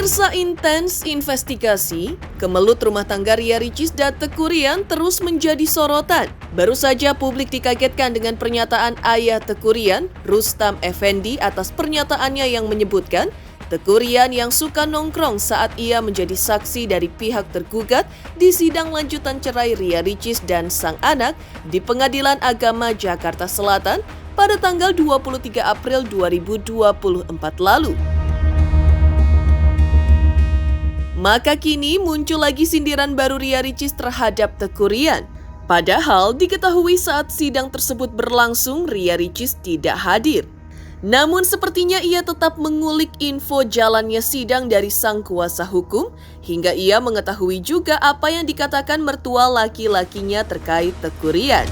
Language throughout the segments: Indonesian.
Pemirsa intens investigasi, kemelut rumah tangga Ria Ricis dan Teuku Ryan terus menjadi sorotan. Baru saja publik dikagetkan dengan pernyataan ayah Teuku Ryan, Rustam Effendi atas pernyataannya yang menyebutkan Teuku Ryan yang suka nongkrong saat ia menjadi saksi dari pihak tergugat di sidang lanjutan cerai Ria Ricis dan sang anak di Pengadilan Agama Jakarta Selatan pada tanggal 23 April 2024 lalu. Maka kini muncul lagi sindiran baru Ria Ricis terhadap Teuku Ryan. Padahal diketahui saat sidang tersebut berlangsung, Ria Ricis tidak hadir. Namun sepertinya ia tetap mengulik info jalannya sidang dari sang kuasa hukum, hingga ia mengetahui juga apa yang dikatakan mertua laki-lakinya terkait Teuku Ryan.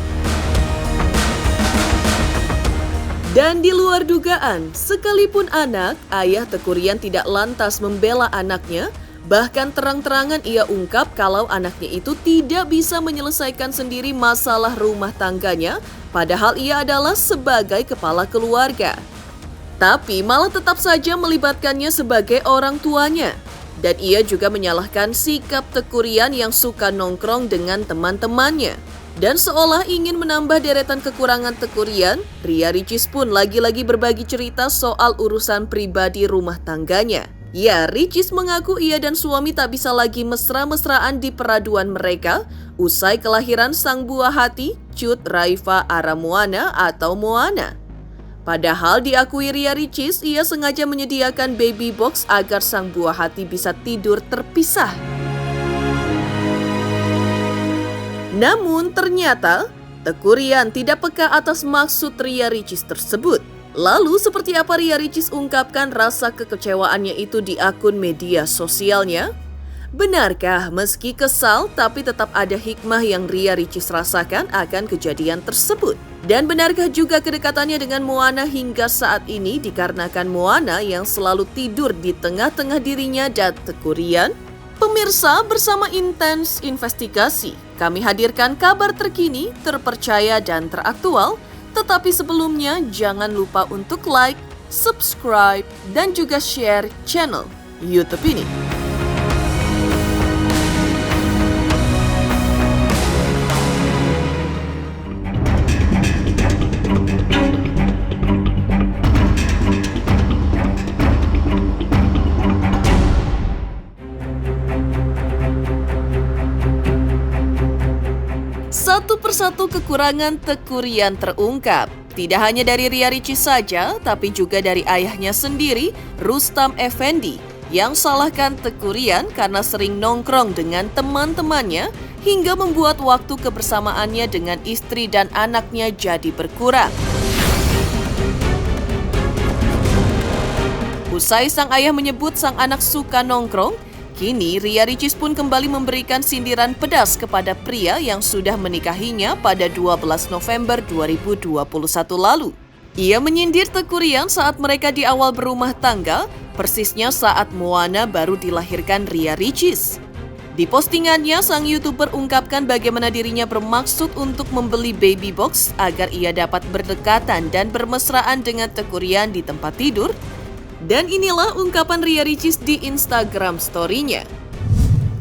Dan di luar dugaan, sekalipun anak, ayah Teuku Ryan tidak lantas membela anaknya. Bahkan terang-terangan ia ungkap kalau anaknya itu tidak bisa menyelesaikan sendiri masalah rumah tangganya, padahal ia adalah sebagai kepala keluarga. Tapi malah tetap saja melibatkannya sebagai orang tuanya. Dan ia juga menyalahkan sikap Teuku Ryan yang suka nongkrong dengan teman-temannya. Dan seolah ingin menambah deretan kekurangan Teuku Ryan, Ria Ricis pun lagi-lagi berbagi cerita soal urusan pribadi rumah tangganya. Ya, Ricis mengaku ia dan suami tak bisa lagi mesra-mesraan di peraduan mereka usai kelahiran sang buah hati, Cut Raifa Aramoana atau Moana. Padahal diakui Ria Ricis, ia sengaja menyediakan baby box agar sang buah hati bisa tidur terpisah. Namun ternyata Teuku Ryan tidak peka atas maksud Ria Ricis tersebut. Lalu seperti apa Ria Ricis ungkapkan rasa kekecewaannya itu di akun media sosialnya? Benarkah meski kesal tapi tetap ada hikmah yang Ria Ricis rasakan akan kejadian tersebut? Dan benarkah juga kedekatannya dengan Moana hingga saat ini dikarenakan Moana yang selalu tidur di tengah-tengah dirinya dan Teuku Ryan? Pemirsa, bersama Intens Investigasi, kami hadirkan kabar terkini, terpercaya dan teraktual. Tetapi sebelumnya jangan lupa untuk like, subscribe, dan juga share channel YouTube ini. Satu persatu kekurangan Teuku Ryan terungkap. Tidak hanya dari Ria Ricis saja, tapi juga dari ayahnya sendiri, Rustam Effendi, yang salahkan Teuku Ryan karena sering nongkrong dengan teman-temannya hingga membuat waktu kebersamaannya dengan istri dan anaknya jadi berkurang. Usai sang ayah menyebut sang anak suka nongkrong, kini Ria Ricis pun kembali memberikan sindiran pedas kepada pria yang sudah menikahinya pada 12 November 2021 lalu. Ia menyindir Teuku Ryan saat mereka di awal berumah tangga, persisnya saat Moana baru dilahirkan Ria Ricis. Di postingannya, sang YouTuber ungkapkan bagaimana dirinya bermaksud untuk membeli baby box agar ia dapat berdekatan dan bermesraan dengan Teuku Ryan di tempat tidur. Dan inilah ungkapan Ria Ricis di Instagram story-nya.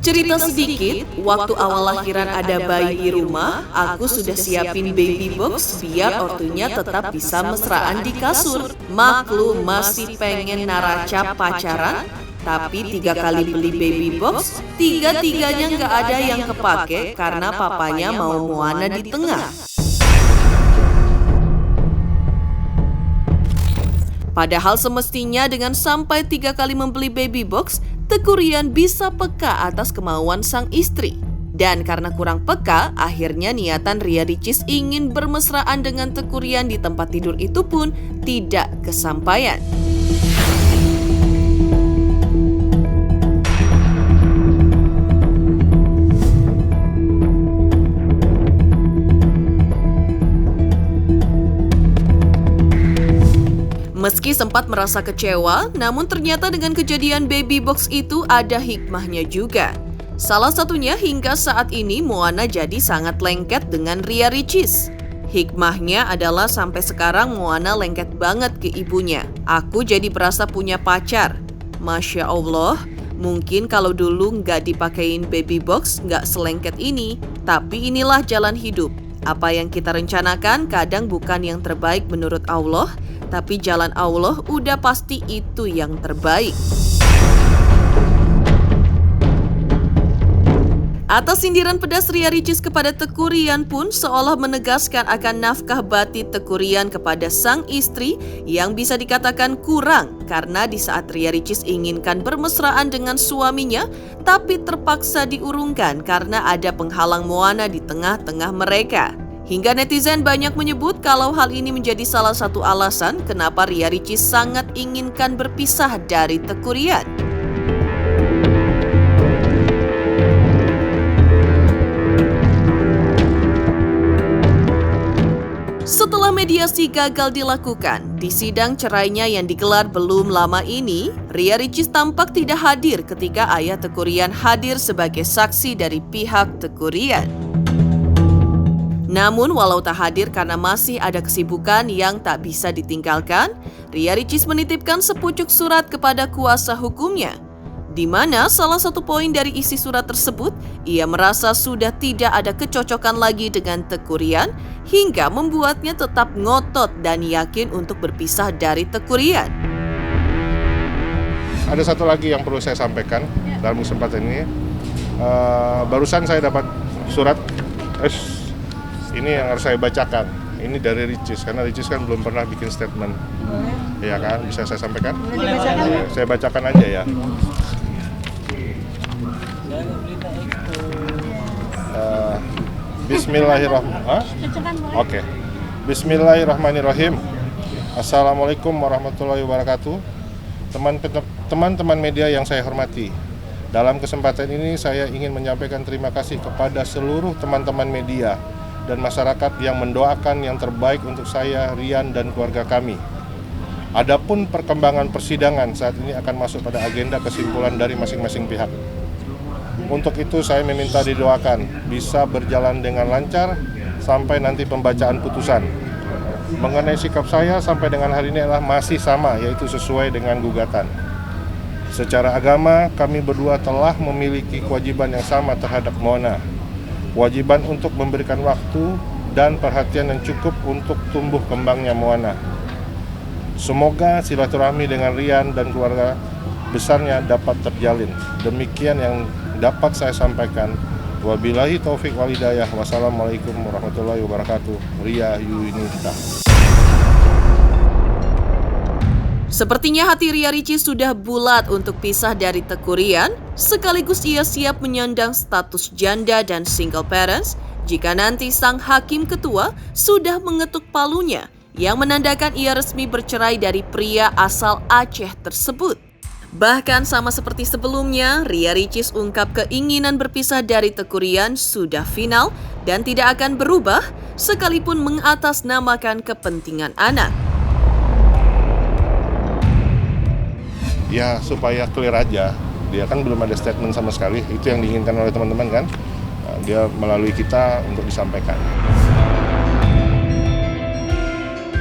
Cerita sedikit, waktu awal lahiran ada bayi di rumah, aku sudah siapin baby box biar ortunya tetap bisa mesraan di kasur. Maklum masih pengen naraca pacaran, tapi 3 kali beli baby box, 3-tiganya nggak ada yang kepake karena papanya mau Moana di tengah. Padahal semestinya dengan sampai 3 kali membeli baby box, Teuku Ryan bisa peka atas kemauan sang istri. Dan karena kurang peka, akhirnya niatan Ria Ricis ingin bermesraan dengan Teuku Ryan di tempat tidur itu pun tidak kesampaian. Meski sempat merasa kecewa, namun ternyata dengan kejadian baby box itu ada hikmahnya juga. Salah satunya hingga saat ini Moana jadi sangat lengket dengan Ria Ricis. Hikmahnya adalah sampai sekarang Moana lengket banget ke ibunya. Aku jadi berasa punya pacar. Masya Allah, Mungkin kalau dulu nggak dipakein baby box, nggak selengket ini. Tapi inilah jalan hidup. Apa yang kita rencanakan kadang bukan yang terbaik menurut Allah, tapi jalan Allah udah pasti itu yang terbaik. Atas sindiran pedas Ria Ricis kepada Teuku Ryan pun seolah menegaskan akan nafkah batin Teuku Ryan kepada sang istri yang bisa dikatakan kurang karena di saat Ria Ricis inginkan bermesraan dengan suaminya tapi terpaksa diurungkan karena ada penghalang Moana di tengah-tengah mereka. Hingga netizen banyak menyebut kalau hal ini menjadi salah satu alasan kenapa Ria Ricis sangat inginkan berpisah dari Teuku Ryan. Setelah mediasi gagal dilakukan, di sidang cerainya yang digelar belum lama ini, Ria Ricis tampak tidak hadir ketika ayah Teuku Ryan hadir sebagai saksi dari pihak Teuku Ryan. Namun walau tak hadir karena masih ada kesibukan yang tak bisa ditinggalkan, Ria Ricis menitipkan sepucuk surat kepada kuasa hukumnya, di mana salah satu poin dari isi surat tersebut, ia merasa sudah tidak ada kecocokan lagi dengan Teuku Ryan hingga membuatnya tetap ngotot dan yakin untuk berpisah dari Teuku Ryan. Ada satu lagi yang perlu saya sampaikan dalam kesempatan ini. Barusan saya dapat surat, ini yang harus saya bacakan. Ini dari Ricis, karena Ricis kan belum pernah bikin statement. Ya kan, bisa saya sampaikan? Saya bacakan aja ya. Bismillahirrahmanirrahim. Bismillahirrahmanirrahim. Assalamualaikum warahmatullahi wabarakatuh. Teman-teman media yang saya hormati, dalam kesempatan ini saya ingin menyampaikan terima kasih kepada seluruh teman-teman media dan masyarakat yang mendoakan yang terbaik untuk saya, Ryan, dan keluarga kami. Adapun perkembangan persidangan saat ini akan masuk pada agenda kesimpulan dari masing-masing pihak. Untuk itu saya meminta didoakan bisa berjalan dengan lancar sampai nanti pembacaan putusan. Mengenai sikap saya sampai dengan hari ini adalah masih sama, yaitu sesuai dengan gugatan. Secara agama, kami berdua telah memiliki kewajiban yang sama terhadap Moana. Kewajiban untuk memberikan waktu dan perhatian yang cukup untuk tumbuh kembangnya Moana. Semoga silaturahmi dengan Ryan dan keluarga besarnya dapat terjalin. Demikian yang dapat saya sampaikan. Wabillahi taufik wal hidayah. Wassalamualaikum warahmatullahi wabarakatuh. Ria Yunita. Sepertinya hati Ria Ricis sudah bulat untuk pisah dari Teuku Ryan, sekaligus ia siap menyandang status janda dan single parents jika nanti sang hakim ketua sudah mengetuk palunya yang menandakan ia resmi bercerai dari pria asal Aceh tersebut. Bahkan sama seperti sebelumnya, Ria Ricis ungkap keinginan berpisah dari Teuku Ryan sudah final dan tidak akan berubah sekalipun mengatasnamakan kepentingan anak. Ya supaya clear aja, dia kan belum ada statement sama sekali, itu yang diinginkan oleh teman-teman kan. Dia melalui kita untuk disampaikan.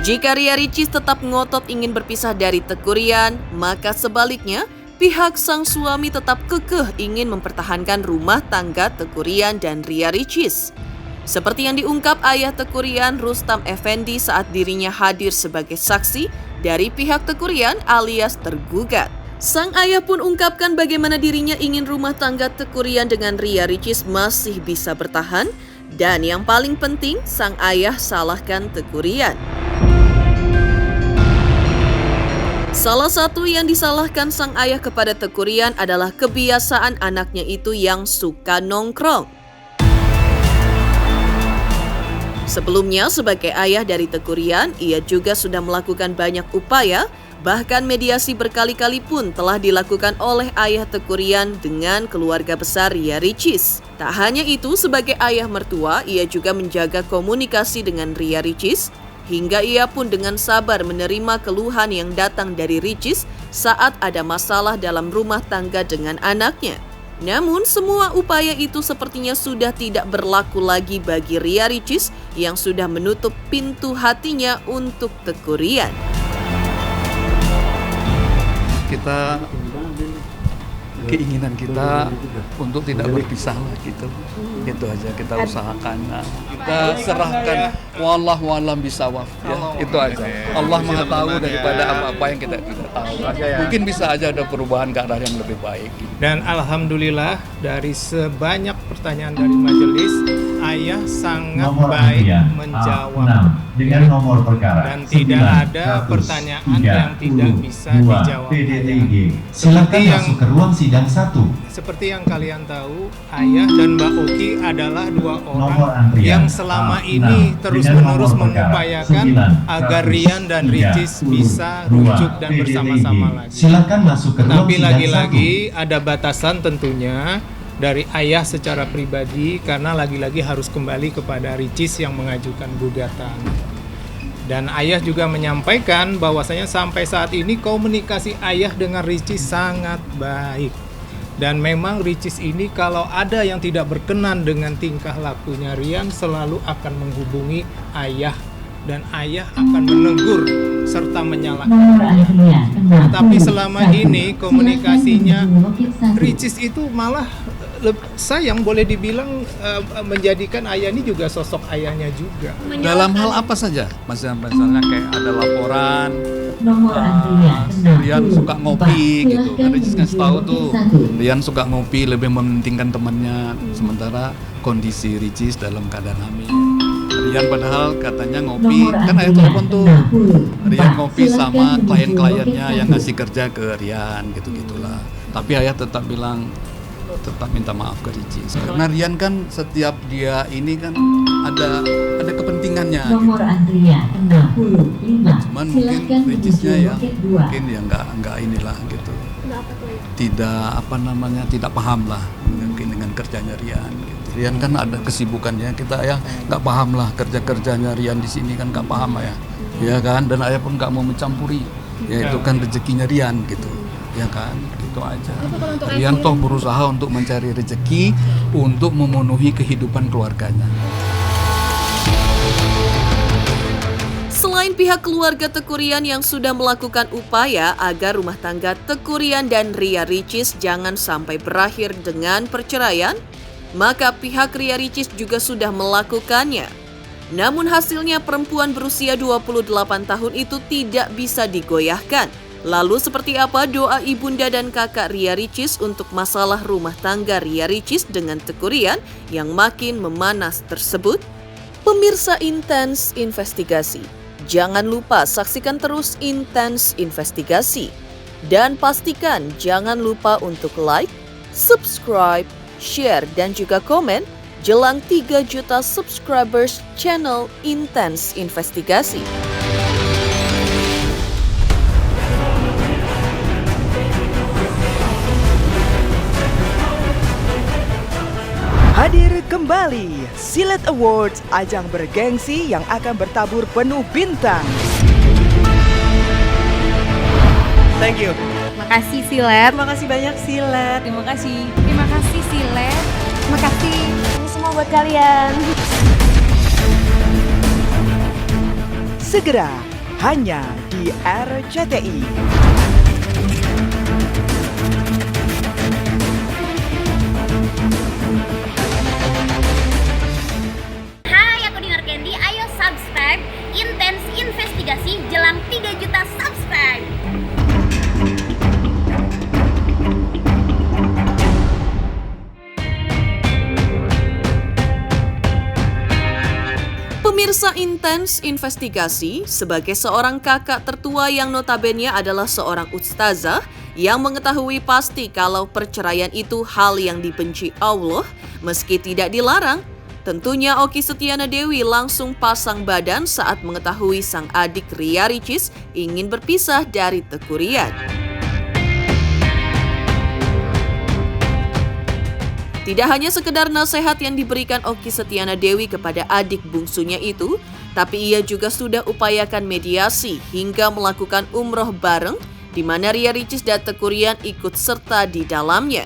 Jika Ria Ricis tetap ngotot ingin berpisah dari Teuku Ryan, maka sebaliknya pihak sang suami tetap kekeh ingin mempertahankan rumah tangga Teuku Ryan dan Ria Ricis. Seperti yang diungkap ayah Teuku Ryan, Rustam Effendi, saat dirinya hadir sebagai saksi dari pihak Teuku Ryan alias tergugat. Sang ayah pun ungkapkan bagaimana dirinya ingin rumah tangga Teuku Ryan dengan Ria Ricis masih bisa bertahan, dan yang paling penting sang ayah salahkan Teuku Ryan. Salah satu yang disalahkan sang ayah kepada Teuku Ryan adalah kebiasaan anaknya itu yang suka nongkrong. Sebelumnya sebagai ayah dari Teuku Ryan, ia juga sudah melakukan banyak upaya, bahkan mediasi berkali-kali pun telah dilakukan oleh ayah Teuku Ryan dengan keluarga besar Ria Ricis. Tak hanya itu, sebagai ayah mertua, ia juga menjaga komunikasi dengan Ria Ricis, hingga ia pun dengan sabar menerima keluhan yang datang dari Ricis saat ada masalah dalam rumah tangga dengan anaknya. Namun semua upaya itu sepertinya sudah tidak berlaku lagi bagi Ria Ricis yang sudah menutup pintu hatinya untuk Teuku Ryan. Kita keinginan kita untuk tidak berpisah lah gitu. Itu aja kita usahakan. Nah, kita serahkan wallahu a'lam bishawab ya. Itu aja. Allah Maha tahu daripada apa-apa yang kita tidak tahu. Mungkin bisa aja ada perubahan ke arah yang lebih baik. Dan alhamdulillah dari sebanyak pertanyaan dari majelis, ayah sangat baik menjawab dengan nomor perkara dan tidak ada pertanyaan yang tidak bisa dijawab. Silakan masuk ke ruang sidang 1. Seperti yang kalian tahu, ayah dan Mbak Oki adalah dua Nomor orang antrian yang selama ini terus-menerus mengupayakan agar Rian dan Ricis bisa rujuk dan bersama-sama lagi. Silakan masuk ke ruang Tapi sidang lagi-lagi ada batasan tentunya dari ayah secara pribadi karena lagi-lagi harus kembali kepada Ricis yang mengajukan gugatan. Dan ayah juga menyampaikan bahwasanya sampai saat ini komunikasi ayah dengan Ricis sangat baik. Dan memang Ricis ini kalau ada yang tidak berkenan dengan tingkah lakunya Rian selalu akan menghubungi ayah dan ayah akan menegur serta menyalahkan. Tapi selama ini komunikasinya Ricis itu malah sayang boleh dibilang menjadikan ayah ini juga sosok ayahnya juga. Dalam hal apa saja? Misalnya kayak ada laporan Rian suka ngopi gitu. Kan Ricis ngasih tahu tuh Rian suka ngopi, lebih mementingkan temannya, sementara kondisi Ricis dalam keadaan hamil. Rian padahal katanya ngopi, kan ayah telepon tuh Rian ngopi sama klien-kliennya yang ngasih kerja ke Rian gitu-gitulah. Tapi ayah tetap bilang tetap minta maaf ke Ricis karena Rian kan setiap dia ini kan ada kepentingannya Nomor gitu. antrian 65. Cuman mungkin Ricisnya ya mungkin ya nggak inilah gitu, tidak tidak paham lah mungkin dengan kerjanya Rian gitu. Rian kan ada kesibukannya, kita ya nggak paham lah kerjanya Rian di sini kan nggak paham ya kan, dan ayah pun nggak mau mencampuri ya, itu kan rezekinya Rian gitu ya kan, gitu aja. Rian toh berusaha untuk mencari rezeki untuk memenuhi kehidupan keluarganya. Selain pihak keluarga Teku Rian yang sudah melakukan upaya agar rumah tangga Teku Rian dan Ria Ricis jangan sampai berakhir dengan perceraian, maka pihak Ria Ricis juga sudah melakukannya. Namun hasilnya perempuan berusia 28 tahun itu tidak bisa digoyahkan. Lalu seperti apa doa ibunda dan kakak Ria Ricis untuk masalah rumah tangga Ria Ricis dengan Teku Rian yang makin memanas tersebut? Pemirsa Intens Investigasi, jangan lupa saksikan terus Intens Investigasi. Dan pastikan jangan lupa untuk like, subscribe, share, dan juga komen jelang 3 juta subscribers channel Intens Investigasi. Hadir kembali Silet Awards, ajang bergengsi yang akan bertabur penuh bintang. Thank you. Makasih Silet. Terima kasih banyak Silet. Terima kasih. Terima kasih Silet. Terima kasih. Ini semua buat kalian. Segera hanya di RCTI. Subscribe Intens Investigasi jelang 3 juta subscribe. Pemirsa Intens Investigasi, sebagai seorang kakak tertua yang notabene adalah seorang ustazah yang mengetahui pasti kalau perceraian itu hal yang dibenci Allah meski tidak dilarang, tentunya Oki Setiana Dewi langsung pasang badan saat mengetahui sang adik Ria Ricis ingin berpisah dari Teku Rian. Tidak hanya sekedar nasihat yang diberikan Oki Setiana Dewi kepada adik bungsunya itu, tapi ia juga sudah upayakan mediasi hingga melakukan umroh bareng di mana Ria Ricis dan Teku Rian ikut serta di dalamnya.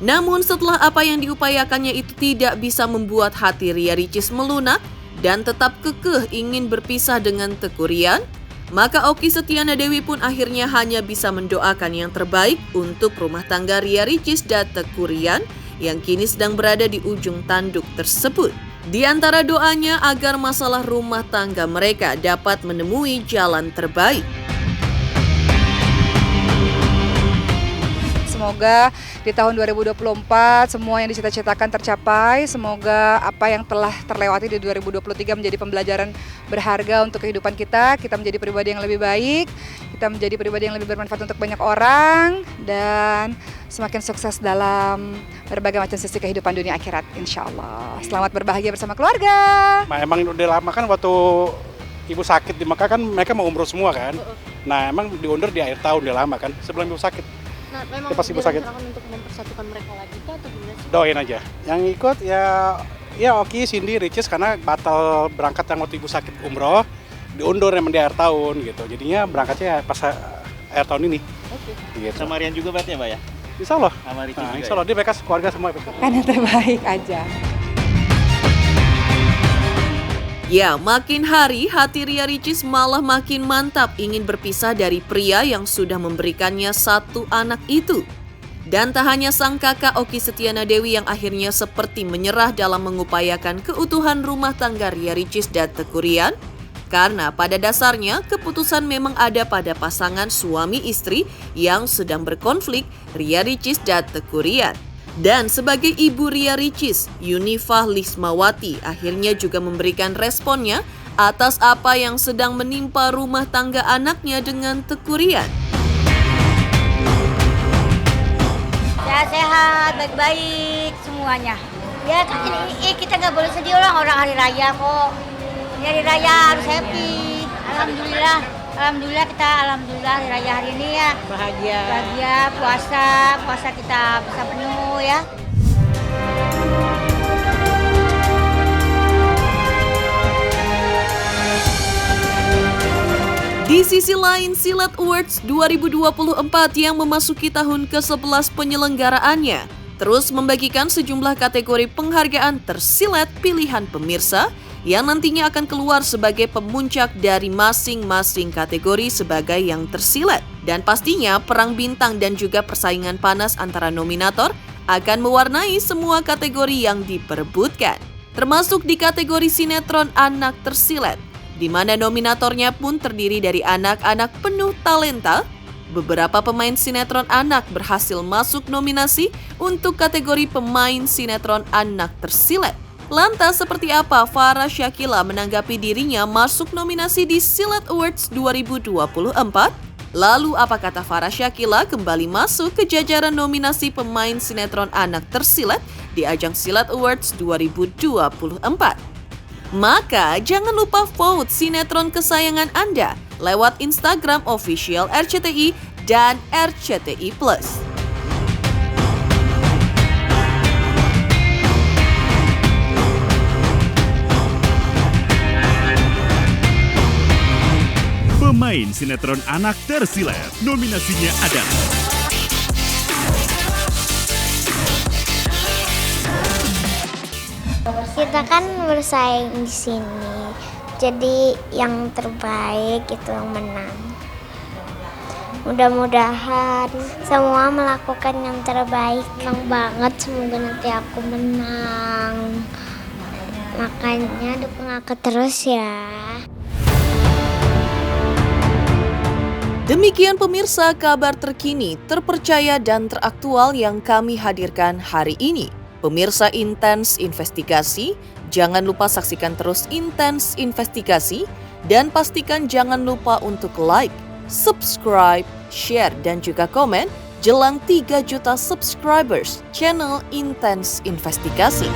Namun setelah apa yang diupayakannya itu tidak bisa membuat hati Ria Ricis melunak dan tetap kekeh ingin berpisah dengan Teku Rian, Maka Oki Setiana Dewi pun akhirnya hanya bisa mendoakan yang terbaik untuk rumah tangga Ria Ricis dan Teuku Ryan yang kini sedang berada di ujung tanduk tersebut. Di antara doanya agar masalah rumah tangga mereka dapat menemui jalan terbaik. Semoga di tahun 2024 semua yang dicita-citakan tercapai. Semoga apa yang telah terlewati di 2023 menjadi pembelajaran berharga untuk kehidupan kita. Kita menjadi pribadi yang lebih baik, kita menjadi pribadi yang lebih bermanfaat untuk banyak orang, dan semakin sukses dalam berbagai macam sisi kehidupan dunia akhirat, insya Allah. Selamat berbahagia bersama keluarga. Nah, emang udah lama kan waktu ibu sakit di Mekah kan mereka mau umroh semua kan. Nah emang diundur di akhir tahun udah lama kan, sebelum ibu sakit. Nah, memang pas ibu sakit untuk mempersatukan mereka lagi atau gimana sih? Doain aja. Yang ikut ya Oki, Cindy, Ricis karena batal berangkat yang waktu ibu sakit umroh, diundur emang di akhir tahun gitu. Jadinya berangkatnya pas akhir tahun ini. Oke. Gitu. Sama Rian juga berarti ya, Mbak ya? Insya Allah. Sama Ricis juga. Insya Allah dia mereka keluarga semua. Kan yang terbaik aja. Ya, makin hari hati Ria Ricis malah makin mantap ingin berpisah dari pria yang sudah memberikannya 1 anak itu. Dan tak hanya sang kakak Oki Setiana Dewi yang akhirnya seperti menyerah dalam mengupayakan keutuhan rumah tangga Ria Ricis dan Teuku Ryan, karena pada dasarnya keputusan memang ada pada pasangan suami istri yang sedang berkonflik, Ria Ricis dan Teuku Ryan. Dan sebagai ibu Ria Ricis, Yunifah Lismawati akhirnya juga memberikan responnya atas apa yang sedang menimpa rumah tangga anaknya dengan Teuku Ryan. Sehat, baik-baik semuanya. Ya ini kita nggak boleh sedih orang hari raya kok. Ini hari raya harus happy. Alhamdulillah kita hari raya hari ini ya bahagia, puasa kita bisa penuh ya. Di sisi lain, Silat Awards 2024 yang memasuki tahun ke-11 penyelenggaraannya terus membagikan sejumlah kategori penghargaan tersilat pilihan pemirsa yang nantinya akan keluar sebagai pemuncak dari masing-masing kategori sebagai yang tersilat. Dan pastinya perang bintang dan juga persaingan panas antara nominator akan mewarnai semua kategori yang diperebutkan. Termasuk di kategori sinetron anak tersilat, di mana nominatornya pun terdiri dari anak-anak penuh talenta. Beberapa pemain sinetron anak berhasil masuk nominasi untuk kategori pemain sinetron anak tersilat. Lantas seperti apa Farah Shakila menanggapi dirinya masuk nominasi di Silat Awards 2024? Lalu apa kata Farah Shakila kembali masuk ke jajaran nominasi pemain sinetron anak tersilat di ajang Silat Awards 2024? Maka jangan lupa vote sinetron kesayangan Anda lewat Instagram official RCTI dan RCTI+. Pemain sinetron anak tersilat, nominasinya adalah kita kan bersaing di sini, jadi yang terbaik itu yang menang. Mudah-mudahan semua melakukan yang terbaik. Senang banget, semoga nanti aku menang. Makanya dukung aku terus ya. Demikian pemirsa kabar terkini, terpercaya dan teraktual yang kami hadirkan hari ini. Pemirsa Intens Investigasi, jangan lupa saksikan terus Intens Investigasi dan pastikan jangan lupa untuk like, subscribe, share dan juga komen jelang 3 juta subscribers channel Intens Investigasi.